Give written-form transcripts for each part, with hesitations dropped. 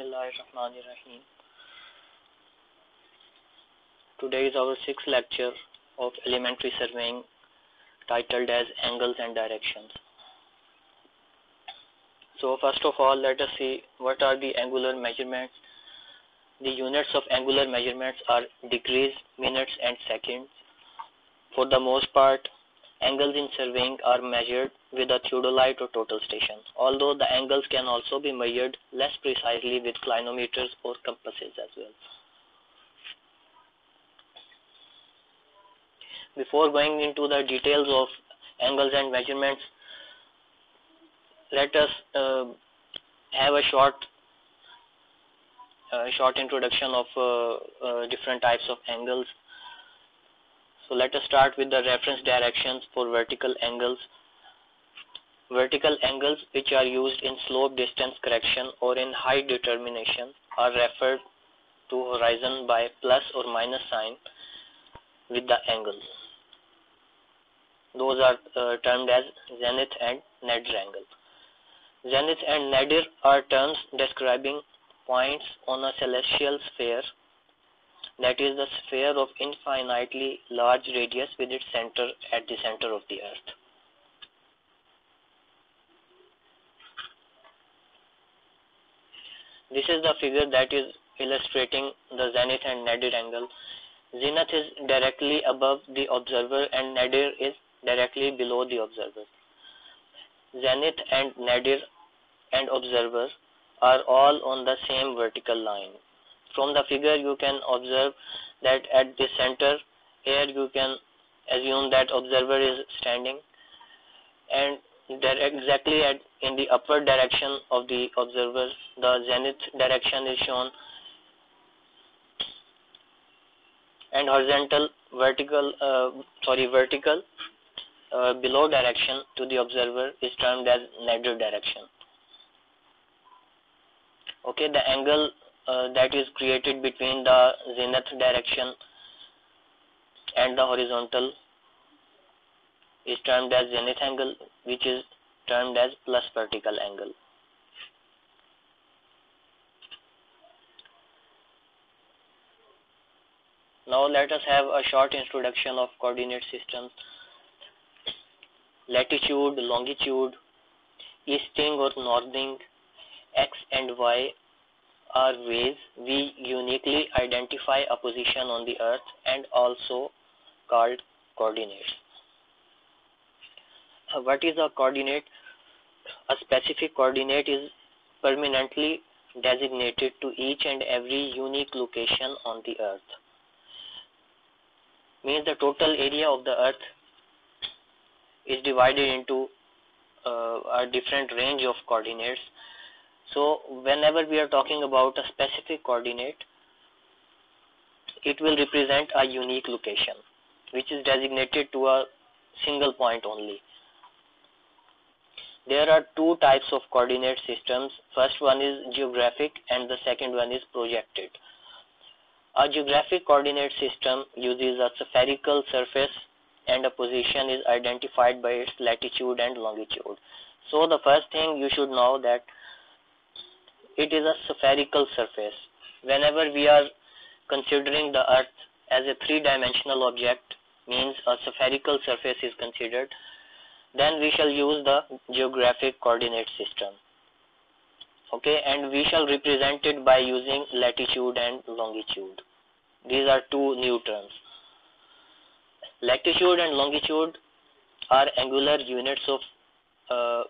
Bismillahirrahmanirrahim. Today is our sixth lecture of elementary surveying titled as Angles and Directions. So first of all, let us see what are the angular measurements. The units of angular measurements are degrees, minutes and seconds. For the most part, angles in surveying are measured with a theodolite or total station, although the angles can also be measured less precisely with clinometers or compasses as well. Before going into the details of angles and measurements, let us have a short introduction of different types of angles. So let us start with the reference directions for vertical angles. Vertical angles which are used in slope distance correction or in height determination are referred to horizon by plus or minus sign with the angle. Those are termed as zenith and nadir angle. Zenith and nadir are terms describing points on a celestial sphere, that is the sphere of infinitely large radius with its center at the center of the earth. This is the figure that is illustrating the zenith and nadir angle. Zenith is directly above the observer and nadir is directly below the observer. Zenith and nadir and observer are all on the same vertical line. From the figure you can observe that at the center here you can assume that observer is standing, and exactly in the upward direction of the observer the zenith direction is shown, and vertical below direction to the observer is termed as nadir direction. Okay, the angle that is created between the zenith direction and the horizontal is termed as zenith angle, which is termed as plus vertical angle. Now let us have a short introduction of coordinate systems. Latitude, longitude, easting or northing, x and y are ways we uniquely identify a position on the earth and also called coordinates. What is a coordinate? A specific coordinate is permanently designated to each and every unique location on the earth. Means the total area of the earth is divided into a different range of coordinates. So whenever we are talking about a specific coordinate, it will represent a unique location which is designated to a single point only. There are two types of coordinate systems. First one is geographic and the second one is projected. A geographic coordinate system uses a spherical surface and a position is identified by its latitude and longitude. So the first thing you should know that it is a spherical surface. Whenever we are considering the earth as a three-dimensional object, means a spherical surface is considered, then we shall use the geographic coordinate system. Okay, and we shall represent it by using latitude and longitude. These are two new terms. Latitude and longitude are angular units of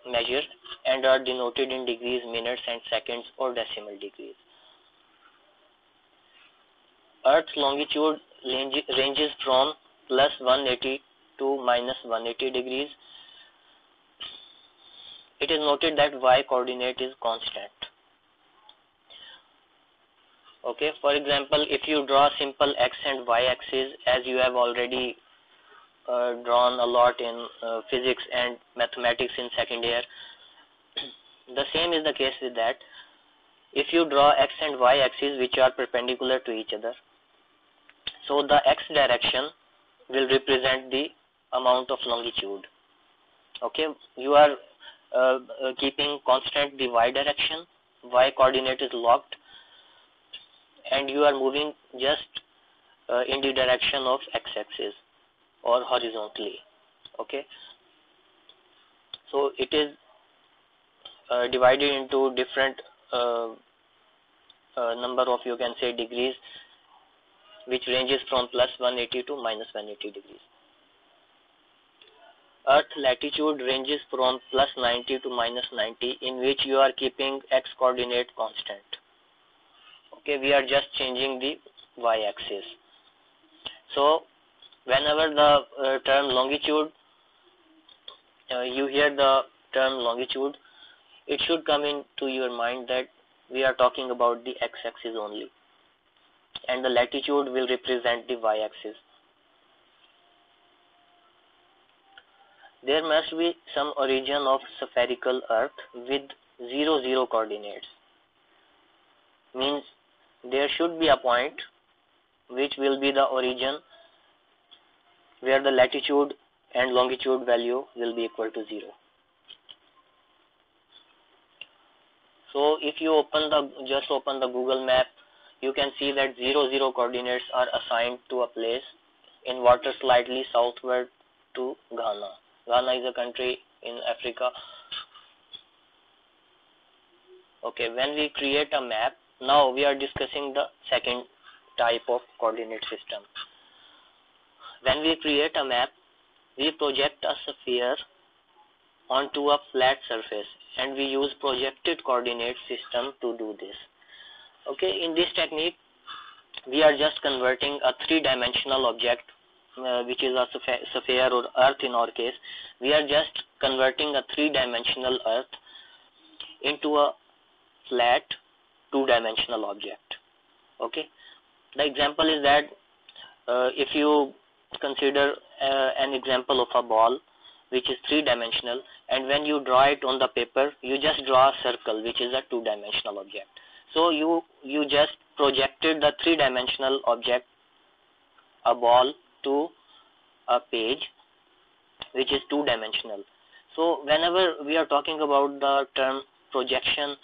measure and are denoted in degrees, minutes and seconds or decimal degrees. Earth's longitude ranges from plus 180 to minus 180 degrees. It is noted that y coordinate is constant. Okay, for example, if you draw simple x and y axis, as you have already drawn a lot in physics and mathematics in second year, the same is the case with that. If you draw x and y axis which are perpendicular to each other, so the x direction will represent the amount of longitude. Okay, you are keeping constant the y direction, y coordinate is locked, and you are moving just in the direction of x-axis or horizontally. Okay, so it is divided into different number of, you can say, degrees, which ranges from plus 180 to minus 180 degrees. Earth latitude ranges from plus 90 to minus 90, in which you are keeping x coordinate constant. Okay, we are just changing the y-axis. So whenever the term longitude, you hear the term longitude, it should come into your mind that we are talking about the x-axis only, and the latitude will represent the y-axis. There must be some origin of spherical Earth with 0, 0 coordinates. Means there should be a point which will be the origin where the latitude and longitude value will be equal to 0. So if you just open the Google map, you can see that 0, 0 coordinates are assigned to a place in water slightly southward to Ghana. Ghana is a country in Africa. Okay, when we create a map, now we are discussing the second type of coordinate system. When we create a map, we project a sphere onto a flat surface, and we use projected coordinate system to do this. Okay, in this technique, we are just converting a three-dimensional object, which is a sphere or Earth in our case. We are just converting a three-dimensional Earth into a flat two-dimensional object. Okay, the example is that if you consider an example of a ball which is three-dimensional, and when you draw it on the paper, you just draw a circle which is a two-dimensional object. So you just projected the three-dimensional object, a ball, to a page which is two-dimensional. So whenever we are talking about the term projection,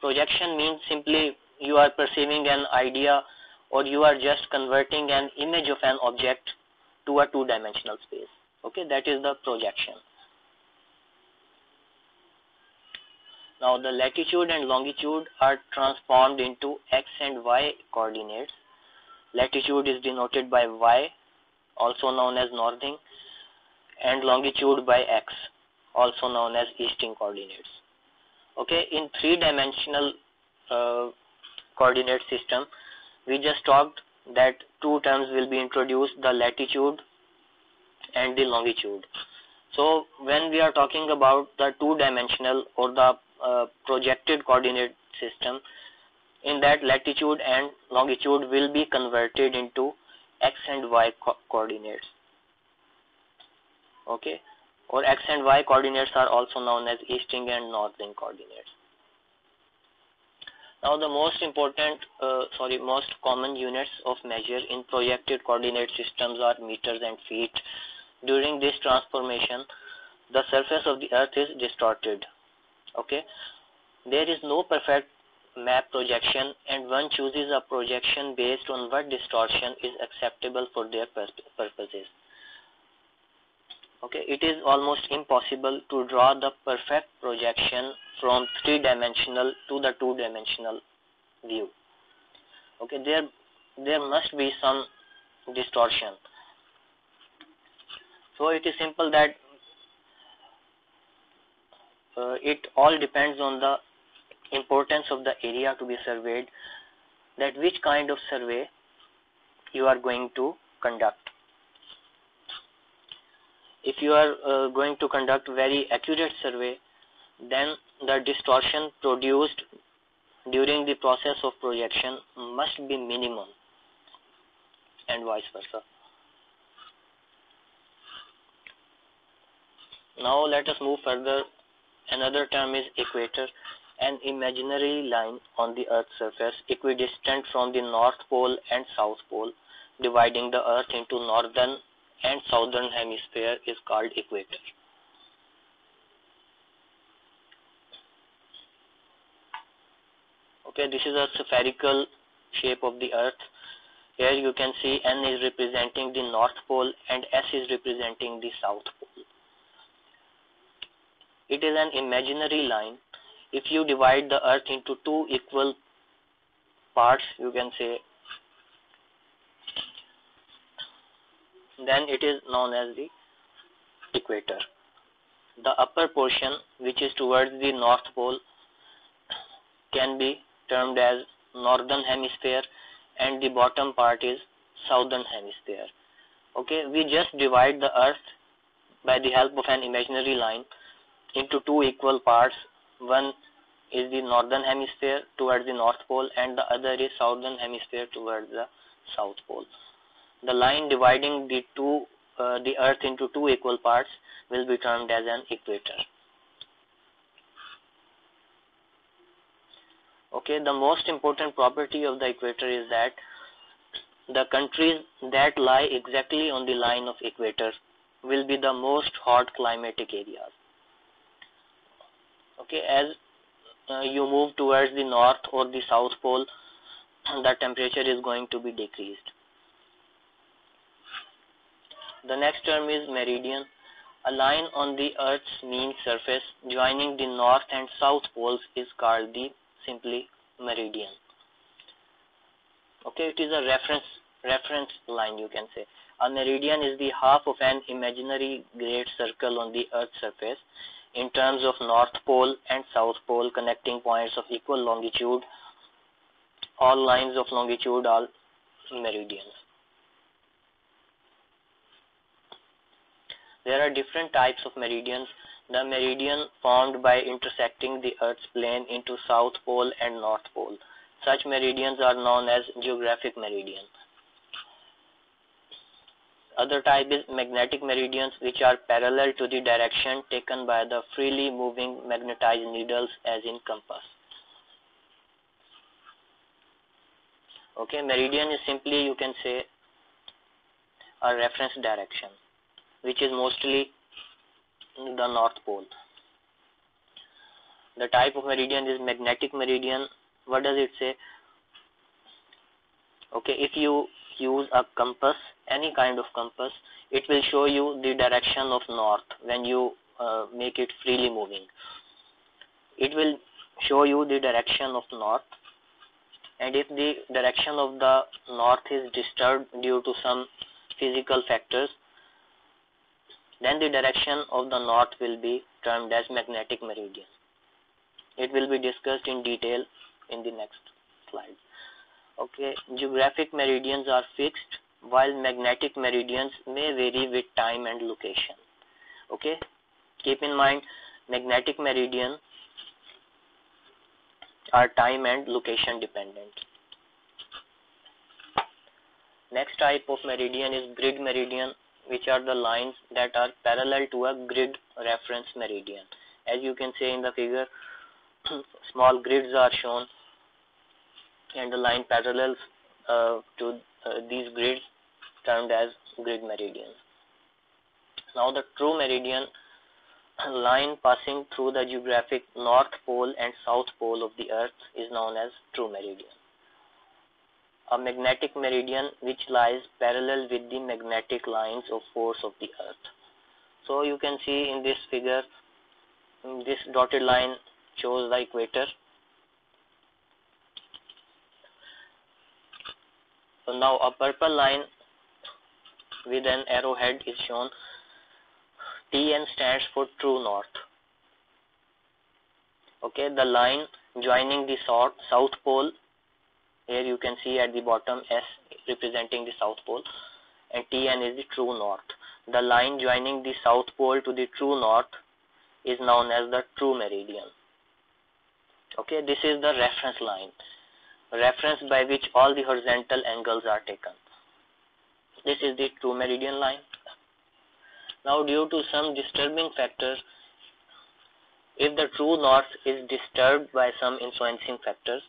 projection means simply you are perceiving an idea, or you are just converting an image of an object to a two-dimensional space. Okay, that is the projection. Now the latitude and longitude are transformed into x and y coordinates. Latitude is denoted by y, also known as northing, and longitude by x, also known as easting coordinates. Okay, in three-dimensional coordinate system, we just talked that two terms will be introduced, the latitude and the longitude. So when we are talking about the two-dimensional or the projected coordinate system, in that latitude and longitude will be converted into x and y coordinates. Okay, or x and y coordinates are also known as easting and northing coordinates. Now the most common units of measure in projected coordinate systems are meters and feet. During this transformation, the surface of the Earth is distorted. Okay, there is no perfect map projection, and one chooses a projection based on what distortion is acceptable for their purposes. Okay, it is almost impossible to draw the perfect projection from three-dimensional to the two-dimensional view. Okay, there must be some distortion. So it is simple that it all depends on the importance of the area to be surveyed, that which kind of survey you are going to conduct. If you are going to conduct very accurate survey, then the distortion produced during the process of projection must be minimum, and vice versa. Now let us move further. Another term is equator, an imaginary line on the Earth's surface equidistant from the North Pole and South Pole, dividing the Earth into northern and southern hemisphere, is called equator. Okay, this is a spherical shape of the earth. Here you can see N is representing the north pole and S is representing the south pole. It is an imaginary line. If you divide the earth into two equal parts, you can say, then it is known as the equator. The upper portion, which is towards the north pole, can be termed as northern hemisphere, and the bottom part is southern hemisphere. Okay, we just divide the earth by the help of an imaginary line into two equal parts. One is the northern hemisphere towards the north pole and the other is southern hemisphere towards the south pole. The line dividing the earth into two equal parts will be termed as an equator. Okay, the most important property of the equator is that the countries that lie exactly on the line of equator will be the most hot climatic areas. Okay, as you move towards the north or the south pole, the temperature is going to be decreased. The next term is meridian. A line on the Earth's mean surface joining the north and south poles is called the simply meridian. Okay, it is a reference line, you can say. A meridian is the half of an imaginary great circle on the Earth's surface in terms of north pole and south pole connecting points of equal longitude. All lines of longitude are meridians. There are different types of meridians. The meridian formed by intersecting the Earth's plane into South Pole and North Pole. Such meridians are known as geographic meridian. Other type is magnetic meridians, which are parallel to the direction taken by the freely moving magnetized needles as in compass. Okay, meridian is simply, you can say, a reference direction, which is mostly the North Pole. The type of meridian is magnetic meridian. What does it say? Okay, if you use a compass, any kind of compass, it will show you the direction of north when you make it freely moving. It will show you the direction of north, and if the direction of the north is disturbed due to some physical factors, then the direction of the north will be termed as magnetic meridian. It will be discussed in detail in the next slide. Okay, geographic meridians are fixed, while magnetic meridians may vary with time and location. Okay, keep in mind, magnetic meridians are time and location dependent. Next type of meridian is grid meridian, which are the lines that are parallel to a grid reference meridian. As you can see in the figure, small grids are shown and the line parallels to these grids termed as grid meridians. Now the true meridian, line passing through the geographic north pole and south pole of the earth, is known as true meridian. A magnetic meridian which lies parallel with the magnetic lines of force of the earth. So you can see in this figure, this dotted line shows the equator. So now a purple line with an arrowhead is shown. TN stands for true north. Okay, the line joining the south pole, here you can see at the bottom S representing the south pole, and TN is the true north. The line joining the south pole to the true north is known as the true meridian. Okay, this is the reference line, reference by which all the horizontal angles are taken. This is the true meridian line. Now, due to some disturbing factors, if the true north is disturbed by some influencing factors,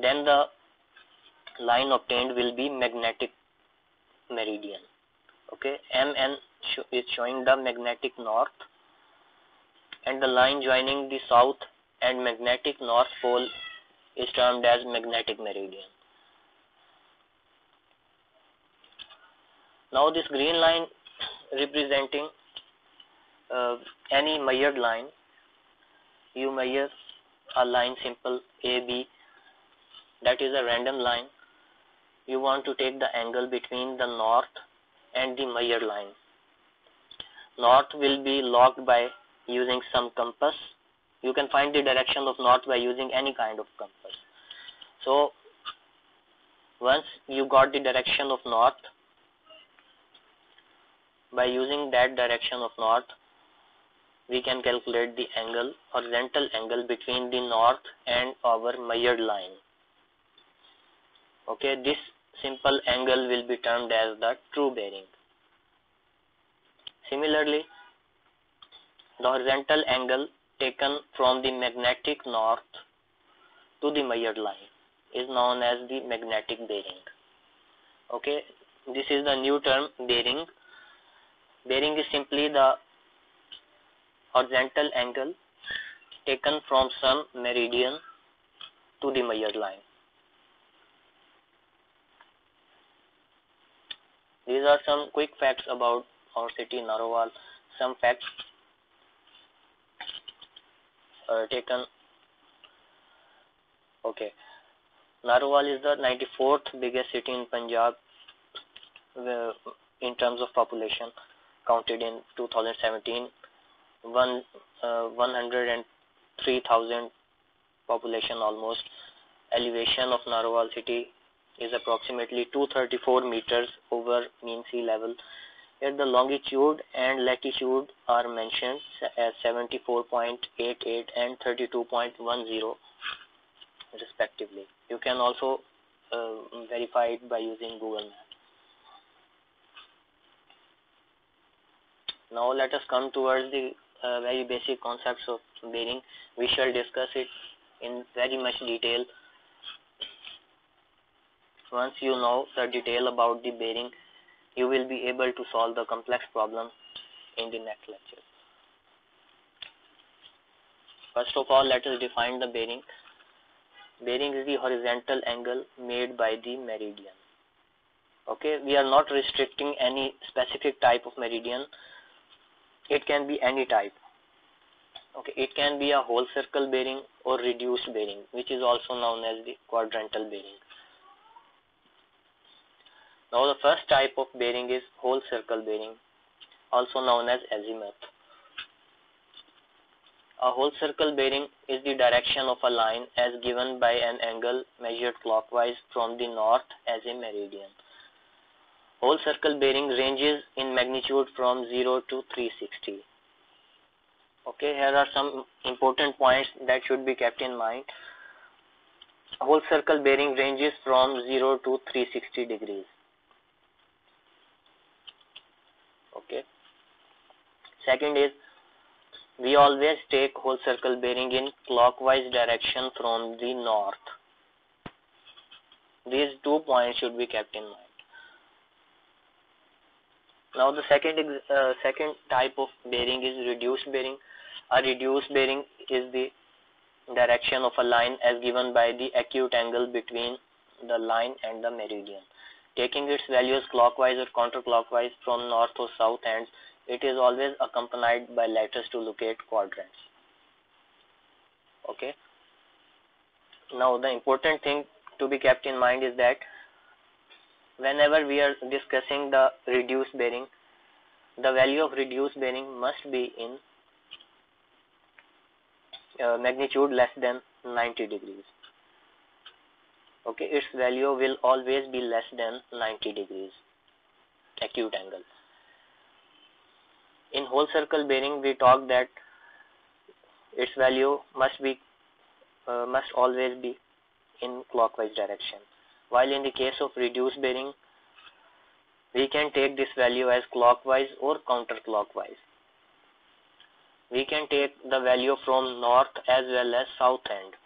then the line obtained will be magnetic meridian. Okay, MN is showing the magnetic north, and the line joining the south and magnetic north pole is termed as magnetic meridian. Now this green line representing any measured line. You measure a line simple AB, that is a random line. You want to take the angle between the north and the measured line. North will be locked by using some compass. You can find the direction of north by using any kind of compass. So once you got the direction of north, by using that direction of north, we can calculate the angle, horizontal angle between the north and our measured line. Okay, this simple angle will be termed as the true bearing. Similarly, the horizontal angle taken from the magnetic north to the measured line is known as the magnetic bearing. Okay, this is the new term bearing. Bearing is simply the horizontal angle taken from some meridian to the measured line. These are some quick facts about our city Narowal. Some facts taken. Okay, Narowal is the 94th biggest city in Punjab in terms of population, counted in 2017. 103,000 population almost. Elevation of Narowal city is approximately 234 meters over mean sea level. Here the longitude and latitude are mentioned as 74.88 and 32.10 respectively. You can also verify it by using Google Maps. Now let us come towards the very basic concepts of bearing. We shall discuss it in very much detail. Once you know the detail about the bearing, you will be able to solve the complex problem in the next lecture. First of all, let us define the bearing. Bearing is the horizontal angle made by the meridian. Okay, we are not restricting any specific type of meridian. It can be any type. Okay, it can be a whole circle bearing or reduced bearing, which is also known as the quadrantal bearing. Now the first type of bearing is whole circle bearing, also known as azimuth. A whole circle bearing is the direction of a line as given by an angle measured clockwise from the north as a meridian. Whole circle bearing ranges in magnitude from 0 to 360. Okay, here are some important points that should be kept in mind. Whole circle bearing ranges from 0 to 360 degrees. Okay. Second is, we always take whole circle bearing in clockwise direction from the north. These 2 points should be kept in mind. Now the second type of bearing is reduced bearing. A reduced bearing is the direction of a line as given by the acute angle between the line and the meridian. Taking its values clockwise or counterclockwise from north or south ends, it is always accompanied by letters to locate quadrants. Okay. Now the important thing to be kept in mind is that whenever we are discussing the reduced bearing, the value of reduced bearing must be in magnitude less than 90 degrees. Okay, its value will always be less than 90 degrees acute angle. In whole circle bearing, we talk that its value must always be in clockwise direction. While in the case of reduced bearing, we can take this value as clockwise or counterclockwise. We can take the value from north as well as south end.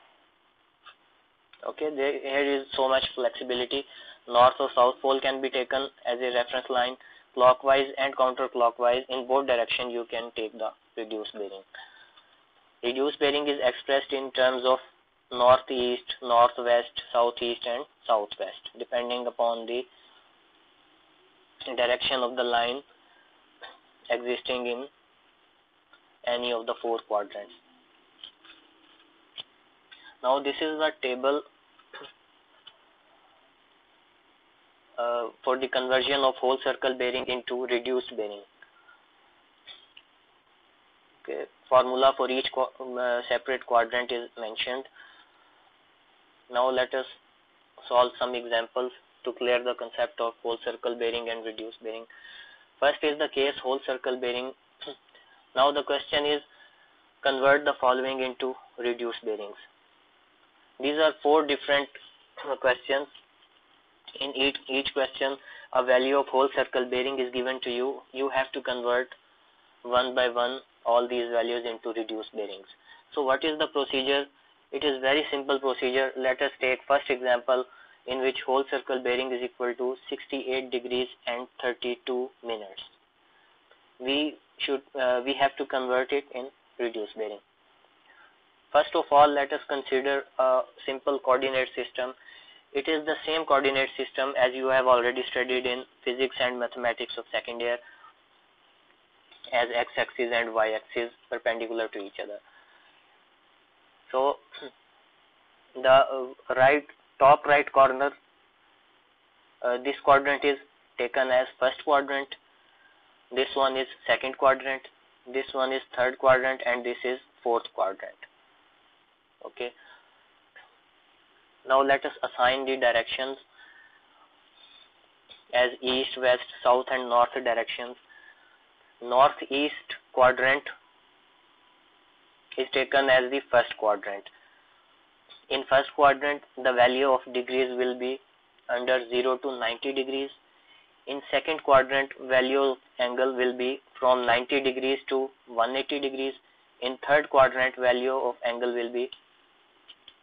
Okay, here is so much flexibility. North or south pole can be taken as a reference line. Clockwise and counterclockwise, in both directions you can take the reduced bearing. Reduced bearing is expressed in terms of northeast, northwest, southeast and southwest, depending upon the direction of the line existing in any of the four quadrants. Now this is the table for the conversion of whole circle bearing into reduced bearing. Okay. Formula for each separate quadrant is mentioned. Now let us solve some examples to clear the concept of whole circle bearing and reduced bearing. First is the case whole circle bearing. Now the question is, convert the following into reduced bearings. These are four different questions. In each question, a value of whole circle bearing is given to you. You have to convert one by one all these values into reduced bearings. So what is the procedure? It is very simple procedure. Let us take first example in which whole circle bearing is equal to 68 degrees and 32 minutes. We have to convert it in reduced bearing. First of all, let us consider a simple coordinate system. It is the same coordinate system as you have already studied in physics and mathematics of second year, as x-axis and y-axis perpendicular to each other. So the top right corner, this quadrant is taken as first quadrant, this one is second quadrant, this one is third quadrant, and this is fourth quadrant. Okay. Now let us assign the directions as east, west, south and north directions. Northeast quadrant is taken as the first quadrant. In first quadrant, the value of degrees will be under 0 to 90 degrees. In second quadrant, value of angle will be from 90 degrees to 180 degrees. In third quadrant, value of angle will be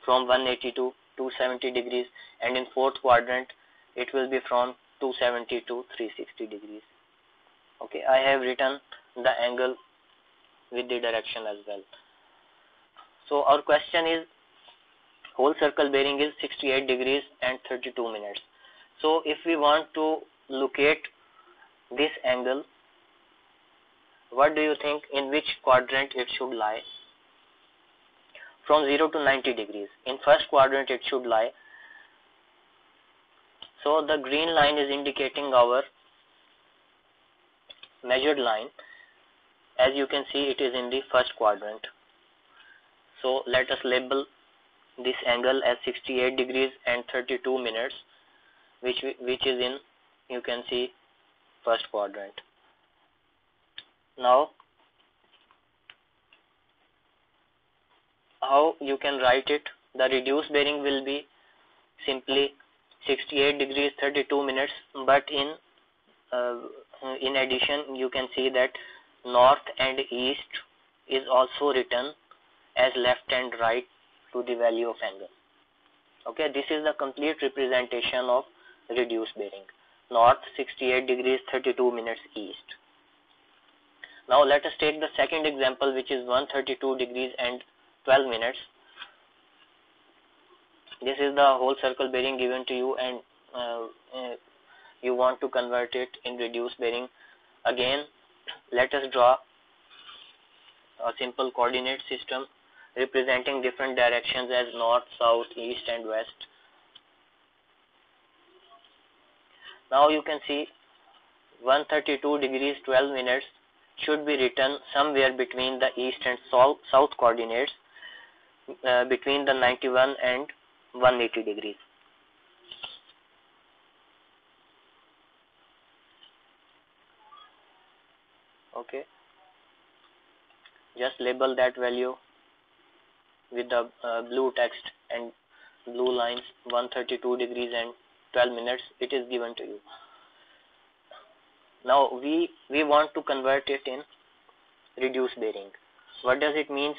from 180 to 270 degrees, and in fourth quadrant it will be from 270 to 360 degrees. Okay, I have written the angle with the direction as well. So our question is, whole circle bearing is 68 degrees and 32 minutes. So if we want to locate this angle, what do you think, in which quadrant it should lie? From 0 to 90 degrees. In first quadrant it should lie. So the green line is indicating our measured line. As you can see, it is in the first quadrant. So let us label this angle as 68 degrees and 32 minutes, which is in, you can see, first quadrant. Now how you can write it? The reduced bearing will be simply 68 degrees 32 minutes, but in addition you can see that north and east is also written as left and right to the value of angle. Okay, this is the complete representation of reduced bearing. North 68 degrees 32 minutes east. Now let us take the second example, which is 132 degrees and 12 minutes. This is the whole circle bearing given to you, and you want to convert it in reduced bearing. Again, let us draw a simple coordinate system representing different directions as north, south, east and west. Now you can see 132 degrees 12 minutes should be written somewhere between the east and south coordinates, between the 91 and 180 degrees. Okay, just label that value with the blue text and blue lines, 132 degrees and 12 minutes. It is given to you. Now we want to convert it in reduced bearing. What does it mean?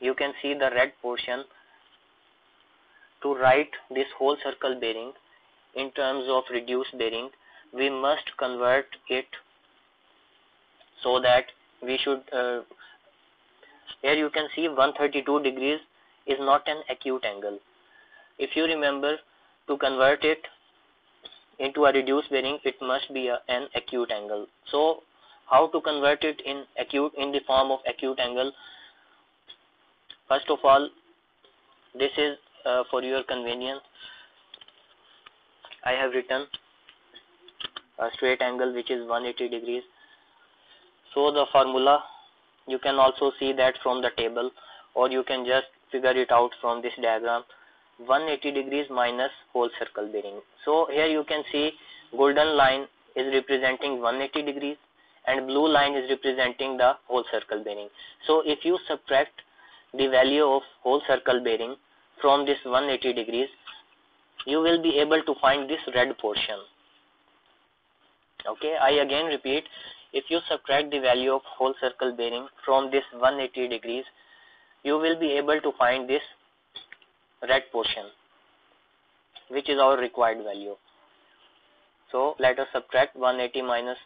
You can see the red portion. To write this whole circle bearing in terms of reduced bearing, we must convert it so that we should, here you can see 132 degrees is not an acute angle. If you remember, to convert it into a reduced bearing, it must be an acute angle. So how to convert it in the form of acute angle? First of all, this is for your convenience, I have written a straight angle which is 180 degrees. So the formula, you can also see that from the table, or you can just figure it out from this diagram. 180 degrees minus whole circle bearing. So here you can see golden line is representing 180 degrees and blue line is representing the whole circle bearing. So if you subtract the value of whole circle bearing from this 180 degrees, you will be able to find this red portion. Okay, I again repeat, if you subtract the value of whole circle bearing from this 180 degrees, you will be able to find this red portion, which is our required value. So let us subtract 180 minus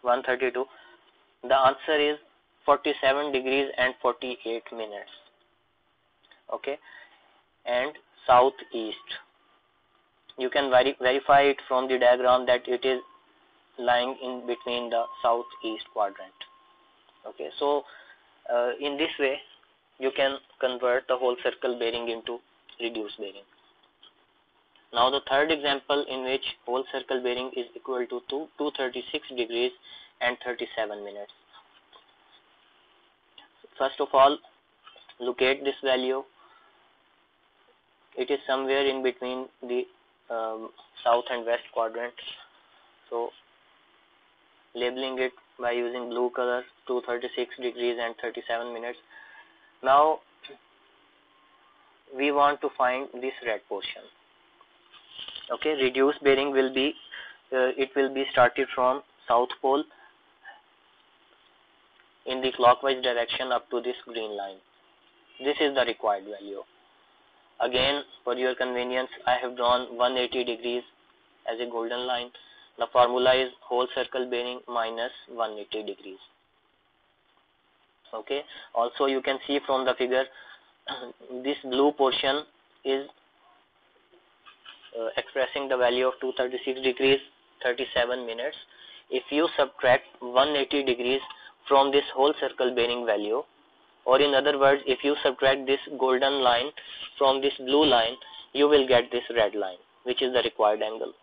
132. The answer is 47 degrees and 48 minutes. Okay, and southeast. You can verify it from the diagram that it is lying in between the southeast quadrant. Okay, so in this way you can convert the whole circle bearing into reduced bearing. Now the third example, in which whole circle bearing is equal to 236 degrees and 37 minutes. First of all, locate this value. It is somewhere in between the south and west quadrant. So labeling it by using blue color, 236 degrees and 37 minutes. Now we want to find this red portion. Okay, reduced bearing will be it will be started from south pole in the clockwise direction up to this green line. This is the required value. Again, for your convenience, I have drawn 180 degrees as a golden line. The formula is whole circle bearing minus 180 degrees. Okay, also you can see from the figure this blue portion is expressing the value of 236 degrees 37 minutes. If you subtract 180 degrees from this whole circle bearing value, or in other words, if you subtract this golden line from this blue line, you will get this red line, which is the required angle.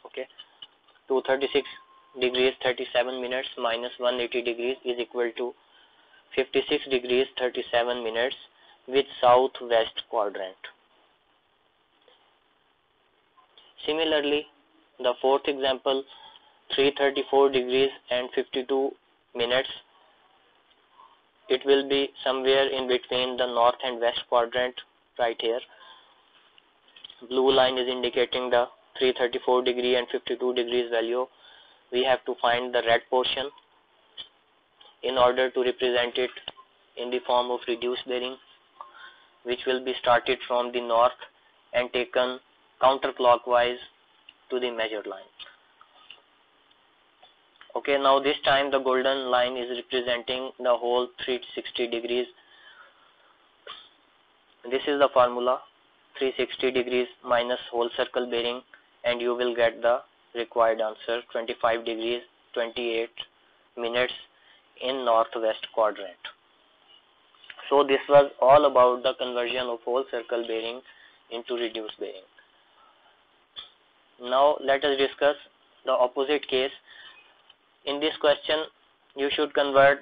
Okay, 236 degrees 37 minutes minus 180 degrees is equal to 56 degrees 37 minutes with southwest quadrant. Similarly, the fourth example, 334 degrees and 52 minutes, it will be somewhere in between the north and west quadrant, right here. Blue line is indicating the 334 degree and 52 degrees value. We have to find the red portion in order to represent it in the form of reduced bearing, which will be started from the north and taken counterclockwise to the measured line. Okay, now this time the golden line is representing the whole 360 degrees. This is the formula, 360 degrees minus whole circle bearing, and you will get the required answer, 25 degrees 28 minutes in northwest quadrant. So this was all about the conversion of whole circle bearing into reduced bearing. Now let us discuss the opposite case. In this question, you should convert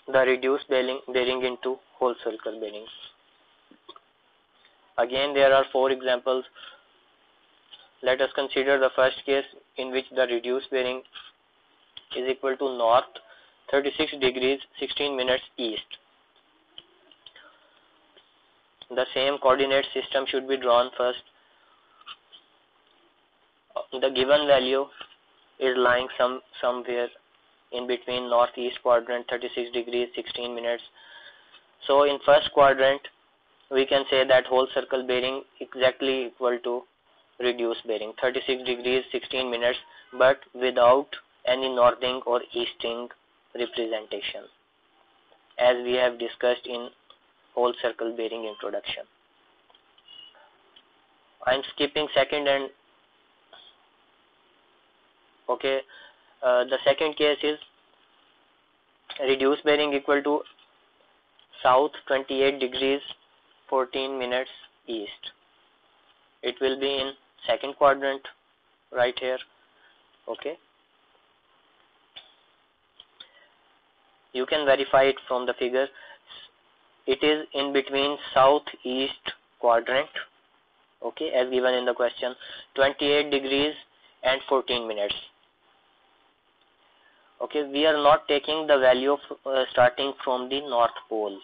the reduced bearing into whole circle bearing. Again, there are 4 examples. Let us consider the first case, in which the reduced bearing is equal to north 36 degrees 16 minutes east. The same coordinate system should be drawn first. The given value is lying somewhere in between northeast quadrant, 36 degrees 16 minutes. So in first quadrant, we can say that whole circle bearing exactly equal to reduced bearing, 36 degrees 16 minutes, but without any northing or easting representation, as we have discussed in whole circle bearing introduction. I am skipping second and okay. The second case is reduced bearing equal to south 28 degrees 14 minutes east. It will be in second quadrant right here. Okay. You can verify it from the figure. It is in between southeast quadrant, okay, as given in the question, 28 degrees and 14 minutes. Okay, we are not taking the value of starting from the north pole.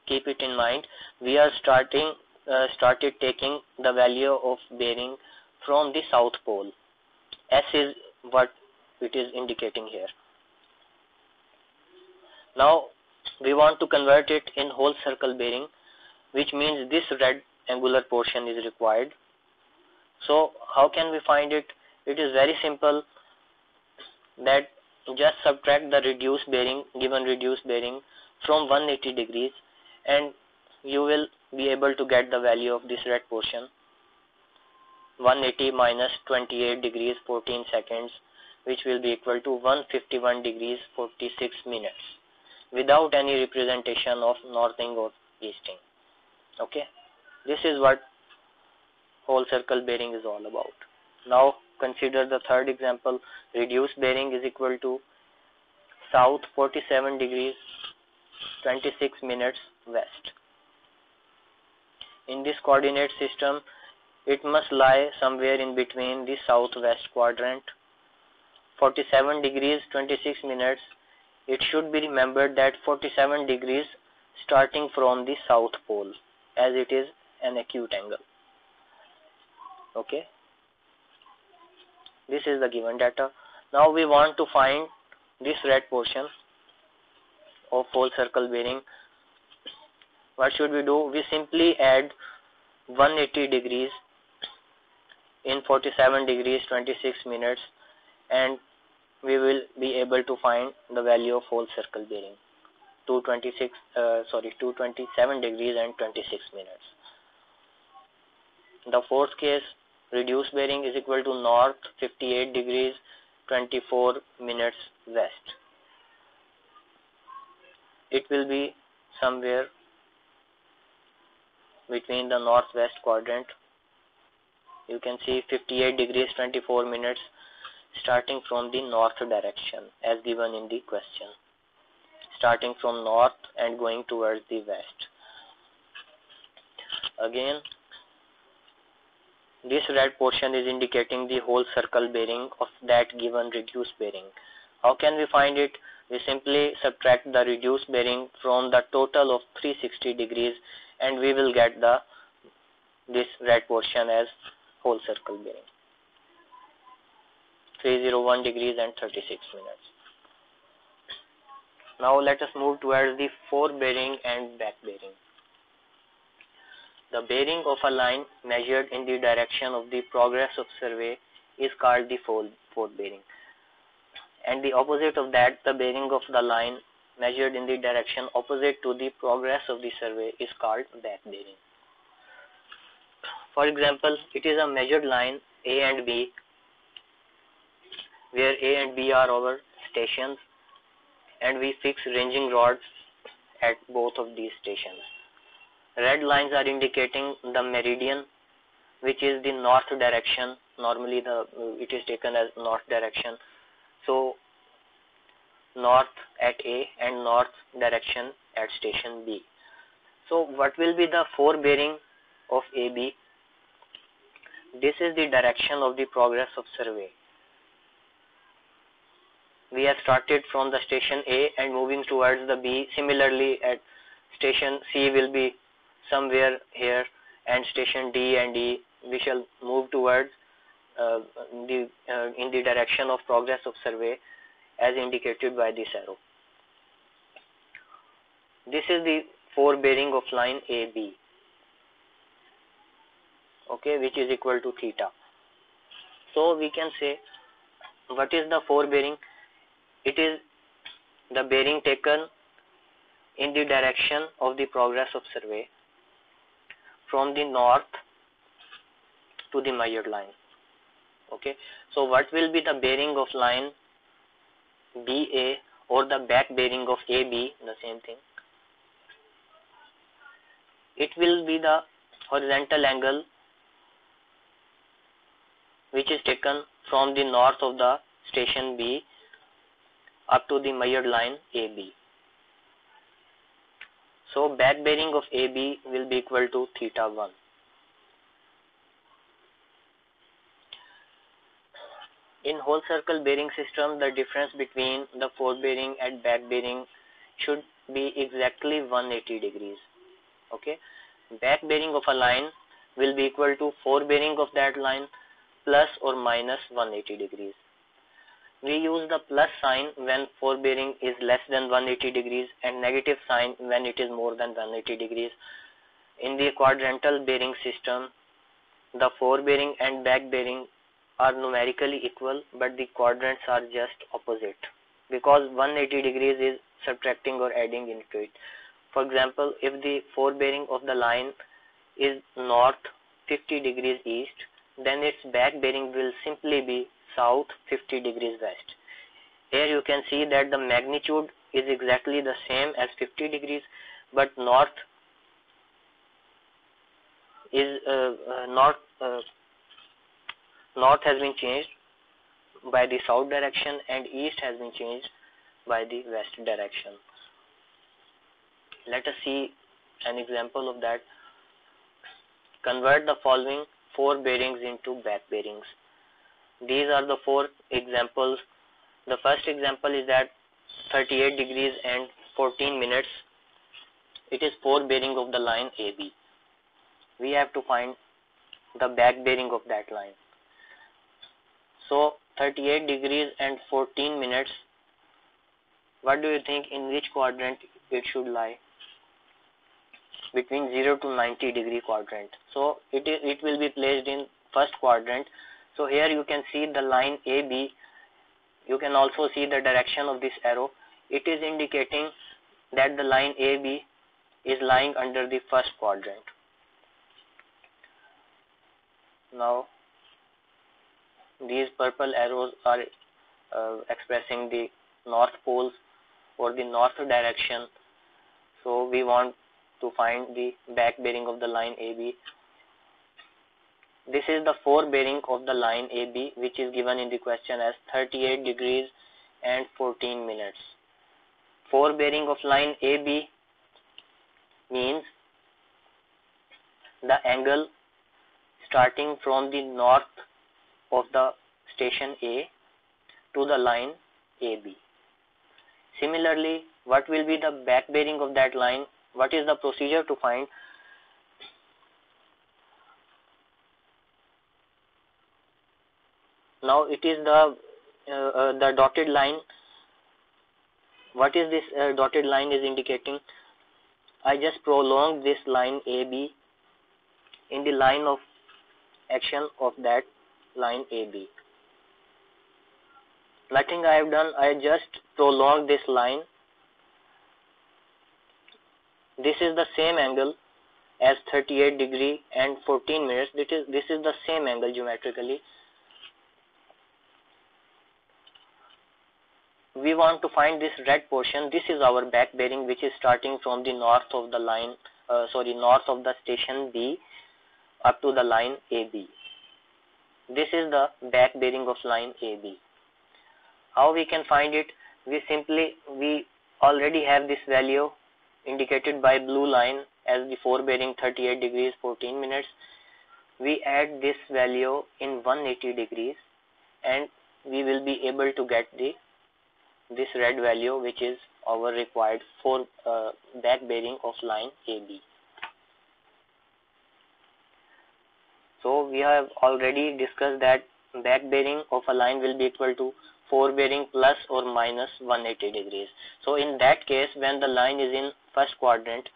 Keep it in mind. We are started taking the value of bearing from the south pole. S is what it is indicating here. Now we want to convert it in whole circle bearing, which means this red angular portion is required. So how can we find it? It is very simple, that just subtract the reduced bearing, given reduced bearing, from 180 degrees and you will be able to get the value of this red portion. 180 minus 28 degrees 14 seconds, which will be equal to 151 degrees 46 minutes, without any representation of northing or easting. Okay, this is what whole circle bearing is all about. Now consider the third example. Reduced bearing is equal to south 47 degrees 26 minutes west. In this coordinate system, it must lie somewhere in between the southwest quadrant. 47 degrees 26 minutes, it should be remembered that 47 degrees starting from the south pole, as it is an acute angle. Okay, this is the given data. Now we want to find this red portion of whole circle bearing. What should we do? We simply add 180 degrees in 47 degrees 26 minutes and we will be able to find the value of whole circle bearing, 227 degrees and 26 minutes. The fourth case, reduced bearing is equal to north 58 degrees 24 minutes west. It will be somewhere between the northwest quadrant. You can see 58 degrees 24 minutes starting from the north direction, as given in the question, starting from north and going towards the west. Again, this red portion is indicating the whole circle bearing of that given reduced bearing. How can we find it? We simply subtract the reduced bearing from the total of 360 degrees and we will get this red portion as whole circle bearing, 301 degrees and 36 minutes. Now let us move towards the fore bearing and back bearing. The bearing of a line measured in the direction of the progress of survey is called the fore bearing, and the opposite of that, the bearing of the line measured in the direction opposite to the progress of the survey, is called back bearing. For example, it is a measured line A and B, where A and B are our stations, and we fix ranging rods at both of these stations. Red lines are indicating the meridian, which is the north direction. Normally it is taken as north direction. So north at A and north direction at station B. So what will be the fore bearing of AB? This is the direction of the progress of survey. We have started from the station A and moving towards the B. Similarly, at station C will be somewhere here, and station D and E we shall move towards in the direction of progress of survey as indicated by this arrow. This is the fore bearing of line AB, okay, which is equal to theta. So we can say, what is the fore bearing? It is the bearing taken in the direction of the progress of survey from the north to the measured line. Okay, so what will be the bearing of line BA or the back bearing of AB? The same thing. It will be the horizontal angle which is taken from the north of the station B up to the measured line AB. So back bearing of AB will be equal to theta 1. In whole circle bearing system, the difference between the forward bearing and back bearing should be exactly 180 degrees. Okay, back bearing of a line will be equal to forward bearing of that line plus or minus 180 degrees. We use the plus sign when forward bearing is less than 180 degrees and negative sign when it is more than 180 degrees. In the quadrantal bearing system, the forward bearing and back bearing are numerically equal, but the quadrants are just opposite because 180 degrees is subtracting or adding into it. For example, if the forward bearing of the line is north 50 degrees east, then its back bearing will simply be south 50 degrees west. Here you can see that the magnitude is exactly the same as 50 degrees, but north is north has been changed by the south direction and east has been changed by the west direction. Let us see an example of that. Convert the following four bearings into back bearings. These are the four examples. The first example is that 38 degrees and 14 minutes. It is forward bearing of the line AB. We have to find the back bearing of that line. So 38 degrees and 14 minutes, what do you think, in which quadrant it should lie? Between 0 to 90 degree quadrant. So it will be placed in first quadrant. So here you can see the line AB. You can also see the direction of this arrow. It is indicating that the line AB is lying under the first quadrant. Now these purple arrows are expressing the north poles or the north direction. So we want to find the back bearing of the line AB. This is the forward bearing of the line AB, which is given in the question as 38 degrees and 14 minutes. Forward bearing of line AB means the angle starting from the north of the station A to the line AB. Similarly, what will be the back bearing of that line? What is the procedure to find? Now it is the dotted line. What is this dotted line is indicating? I just prolonged this line AB in the line of action of that line AB. Nothing I have done, I just prolonged this line. This is the same angle as 38 degree and 14 minutes. This is the same angle geometrically. We want to find this red portion. This is our back bearing, which is starting from the north of the line, north of the station B up to the line AB. This is the back bearing of line AB. How we can find it? We already have this value indicated by blue line as the forward bearing 38 degrees 14 minutes. We add this value in 180 degrees and we will be able to get this red value, which is our required for back bearing of line AB. So we have already discussed that back bearing of a line will be equal to forward bearing plus or minus 180 degrees. So in that case, when the line is in first quadrant,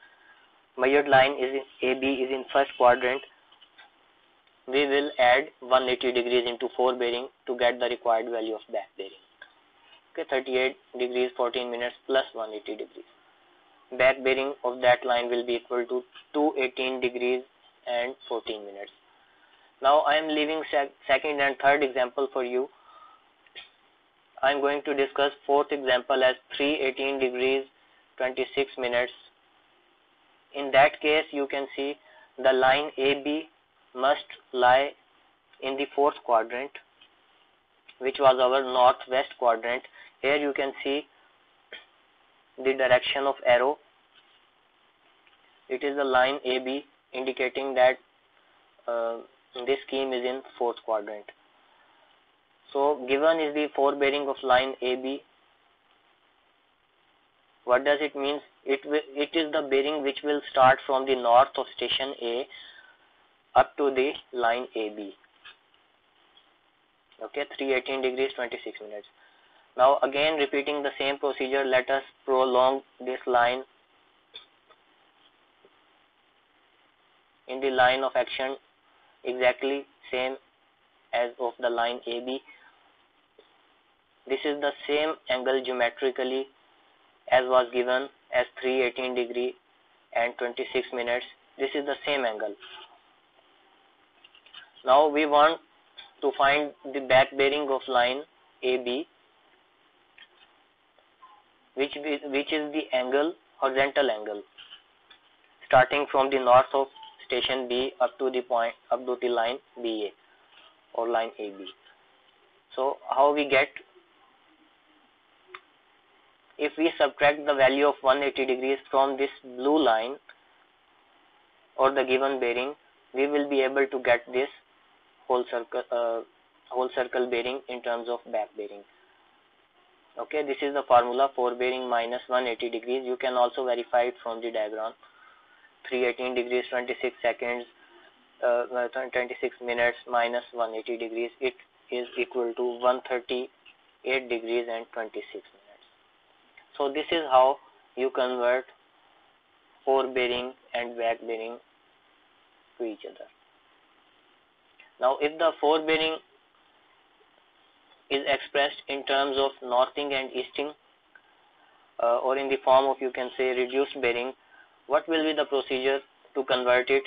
measured line is in AB is in first quadrant, we will add 180 degrees into forward bearing to get the required value of back bearing. Okay, 38 degrees 14 minutes plus 180 degrees. back bearing of that line will be equal to 218 degrees and 14 minutes. Now I am leaving second and third example for you. I am going to discuss fourth example as 318 degrees 26 minutes. In that case, you can see the line AB must lie in the fourth quadrant, which was our northwest quadrant. Here you can see the direction of arrow. It is the line AB indicating that this scheme is in fourth quadrant. So given is the forebearing of line AB. What does it mean? It is the bearing which will start from the north of station A up to the line AB. Okay, 318 degrees 26 minutes. Now again repeating the same procedure, let us prolong this line in the line of action exactly same as of the line AB. This is the same angle geometrically as was given as 318 degree and 26 minutes. This is the same angle. Now we want to find the back bearing of line AB, which is the angle, horizontal angle, starting from the north of station B up to the line BA or line AB. So how we get? If we subtract the value of 180 degrees from this blue line or the given bearing, we will be able to get this whole circle bearing in terms of back bearing. Okay, this is the formula for bearing minus 180 degrees. You can also verify it from the diagram. 318 degrees 26 seconds 26 minutes minus 180 degrees, it is equal to 138 degrees and 26 minutes. So this is how you convert forebearing and back bearing to each other. Now if the forebearing is expressed in terms of northing and easting or in the form of, you can say, reduced bearing, what will be the procedure to convert it?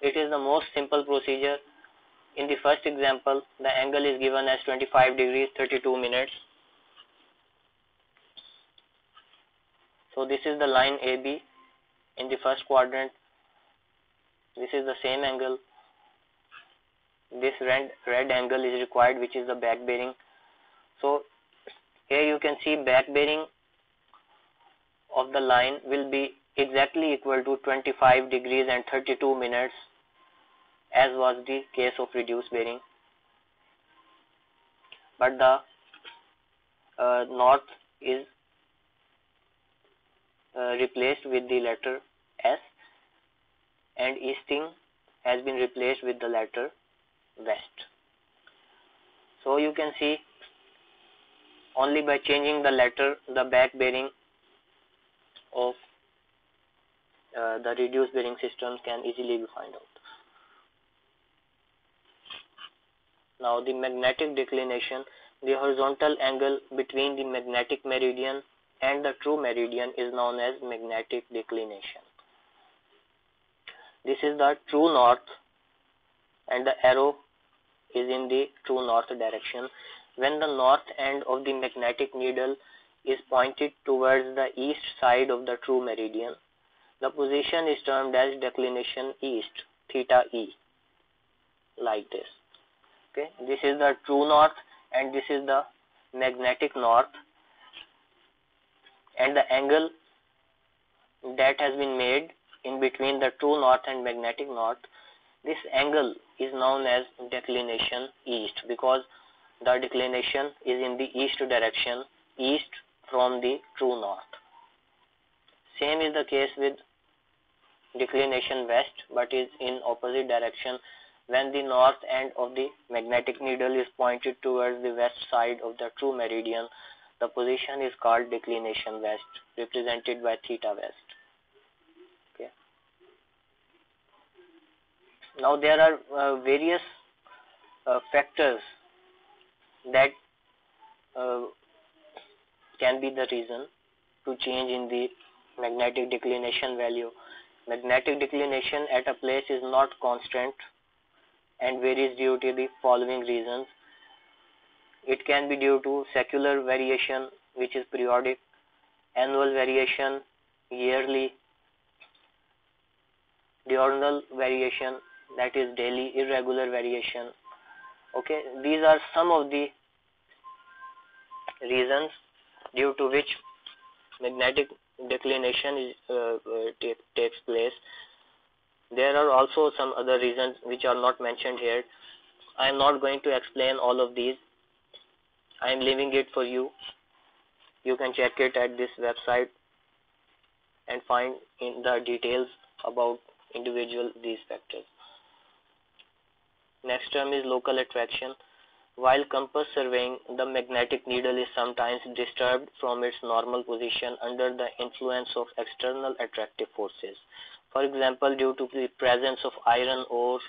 It is the most simple procedure. In the first example, the angle is given as 25 degrees 32 minutes. So this is the line AB in the first quadrant. This is the same angle. This red angle is required, which is the back bearing. So here you can see back bearing of the line will be exactly equal to 25 degrees and 32 minutes, as was the case of reduced bearing. But the north is replaced with the letter S, and easting has been replaced with the letter west. So you can see only by changing the letter, the back bearing of the reduced bearing system can easily be found out. Now the magnetic declination, the horizontal angle between the magnetic meridian and the true meridian is known as magnetic declination. This is the true north and the arrow is in the true north direction. When the north end of the magnetic needle is pointed towards the east side of the true meridian, the position is termed as declination east, theta E, like this. Okay, this is the true north and this is the magnetic north, and the angle that has been made in between the true north and magnetic north, this angle is known as declination east, because the declination is in the east direction, east from the true north. Same is the case with declination west, but is in opposite direction. When the north end of the magnetic needle is pointed towards the west side of the true meridian, the position is called declination west, represented by theta west. Okay. Now there are various factors that can be the reason to change in the Magnetic declination value. Magnetic declination at a place is not constant and varies due to the following reasons. It can be due to secular variation, which is periodic, annual variation, yearly, diurnal variation, that is daily, irregular variation. Okay, these are some of the reasons due to which magnetic declination takes place. There are also some other reasons which are not mentioned here. I am not going to explain all of these. I am leaving it for you. You can check it at this website and find in the details about individual these factors. Next term is local attraction. While compass surveying, the magnetic needle is sometimes disturbed from its normal position under the influence of external attractive forces. For example, due to the presence of iron ore,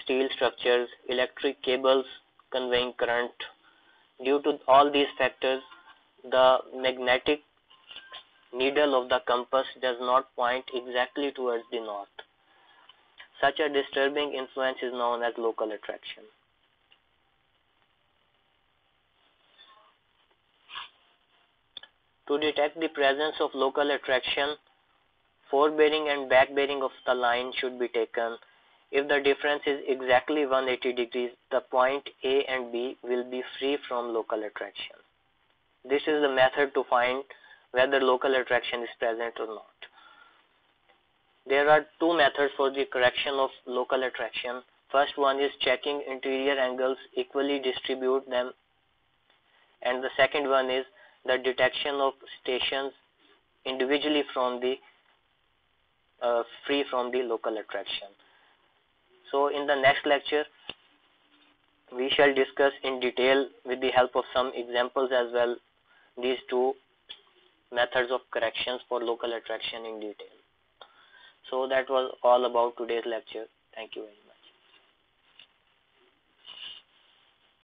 steel structures, electric cables conveying current. Due to all these factors, the magnetic needle of the compass does not point exactly towards the north. Such a disturbing influence is known as local attraction. To detect the presence of local attraction, forebearing and back-bearing of the line should be taken. If the difference is exactly 180 degrees, the point A and B will be free from local attraction. This is the method to find whether local attraction is present or not. There are two methods for the correction of local attraction. First one is checking interior angles, equally distribute them, and the second one is the detection of stations individually from the free from the local attraction. So in the next lecture, we shall discuss in detail with the help of some examples as well these two methods of corrections for local attraction in detail. So that was all about today's lecture. Thank you very much.